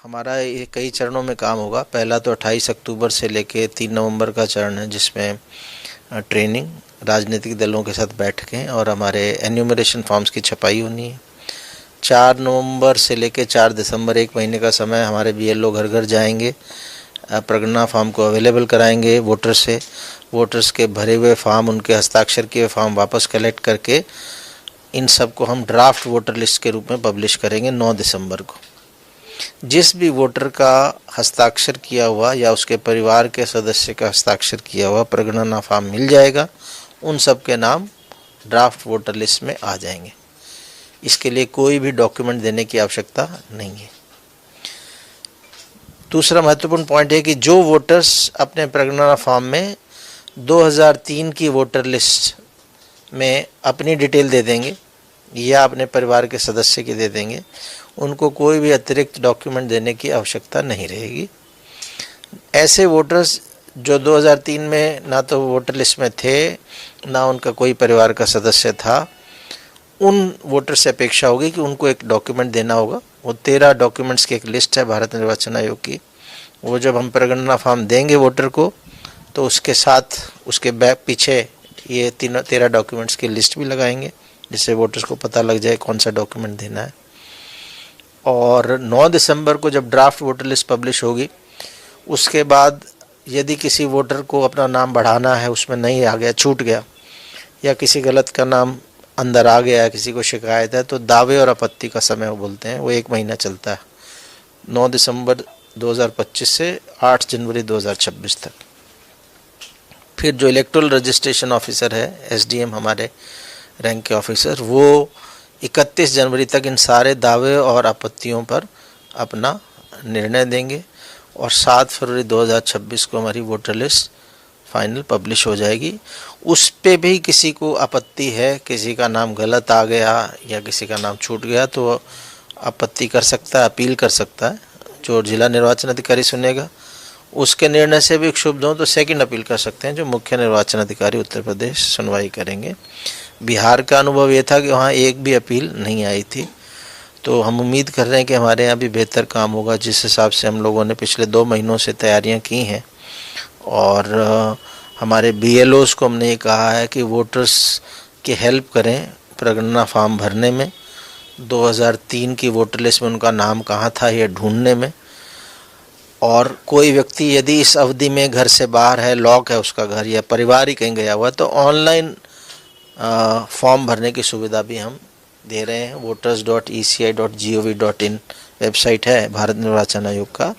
हमारा ये कई चरणों में काम होगा। पहला तो 28 अक्टूबर से लेके 3 नवंबर का चरण है, जिसमें ट्रेनिंग, राजनीतिक दलों के साथ बैठकें और हमारे एन्यूमरेशन फॉर्म्स की छपाई होनी है। 4 नवंबर से लेके 4 दिसंबर, 1 महीने का समय, हमारे BLO घर घर जाएंगे, प्रगणना फॉर्म को अवेलेबल कराएंगे वोटर से। वोटर्स के भरे हुए फॉर्म, उनके हस्ताक्षर किए फॉर्म वापस कलेक्ट करके इन सब को हम ड्राफ्ट वोटर लिस्ट के रूप में पब्लिश करेंगे 9 दिसंबर को। जिस भी वोटर का हस्ताक्षर किया हुआ या उसके परिवार के सदस्य का हस्ताक्षर किया हुआ प्रगणना फॉर्म मिल जाएगा, उन सब के नाम ड्राफ्ट वोटर लिस्ट में आ जाएंगे। इसके लिए कोई भी डॉक्यूमेंट देने की आवश्यकता नहीं है। दूसरा महत्वपूर्ण पॉइंट है कि जो वोटर्स अपने प्रगणना फॉर्म में 2003 की वोटर लिस्ट में अपनी डिटेल दे देंगे या अपने परिवार के सदस्य की दे देंगे, उनको कोई भी अतिरिक्त डॉक्यूमेंट देने की आवश्यकता नहीं रहेगी। ऐसे वोटर्स जो 2003 में ना तो वोटर लिस्ट में थे, ना उनका कोई परिवार का सदस्य था, उन वोटर से अपेक्षा होगी कि उनको एक डॉक्यूमेंट देना होगा। वो 13 डॉक्यूमेंट्स की एक लिस्ट है भारत निर्वाचन आयोग की। वो जब हम प्रगणना फॉर्म देंगे वोटर को, तो उसके साथ उसके बैक पीछे ये 13 डॉक्यूमेंट्स की लिस्ट भी लगाएंगे, जिससे वोटर्स को पता लग जाए कौन सा डॉक्यूमेंट देना है। और 9 दिसंबर को जब ड्राफ्ट वोटर लिस्ट पब्लिश होगी, उसके बाद यदि किसी वोटर को अपना नाम बढ़ाना है, उसमें नहीं आ गया, छूट गया, या किसी गलत का नाम अंदर आ गया, किसी को शिकायत है, तो दावे और आपत्ति का समय वो बोलते हैं, वो 1 महीना चलता है, 9 दिसंबर 2025 से 8 जनवरी 2026 तक। फिर जो इलेक्टोरल रजिस्ट्रेशन ऑफिसर है, SDM हमारे रैंक के ऑफिसर, वो 31 जनवरी तक इन सारे दावे और आपत्तियों पर अपना निर्णय देंगे और 7 फरवरी 2026 को हमारी वोटर लिस्ट फाइनल पब्लिश हो जाएगी। उस पे भी किसी को आपत्ति है, किसी का नाम गलत आ गया या किसी का नाम छूट गया, तो आपत्ति कर सकता है, अपील कर सकता है। जो जिला निर्वाचन अधिकारी सुनेगा, उसके निर्णय से भी क्षुब्ध हो तो सेकंड अपील कर सकते हैं, जो मुख्य निर्वाचन अधिकारी उत्तर प्रदेश सुनवाई करेंगे। बिहार का अनुभव ये था कि वहाँ एक भी अपील नहीं आई थी, तो हम उम्मीद कर रहे हैं कि हमारे यहाँ भी बेहतर काम होगा। जिस हिसाब से हम लोगों ने पिछले 2 महीनों से तैयारियाँ की हैं, और हमारे BLOs को हमने ये कहा है कि वोटर्स की हेल्प करें प्रगणना फॉर्म भरने में, 2003 की वोटर लिस्ट में उनका नाम कहाँ था ये ढूंढने में। और कोई व्यक्ति यदि इस अवधि में घर से बाहर है, लॉक है उसका घर, या परिवार ही कहीं गया हुआ है, तो ऑनलाइन फॉर्म भरने की सुविधा भी हम दे रहे हैं। voters.eci.gov.in वेबसाइट है भारत निर्वाचन आयोग का,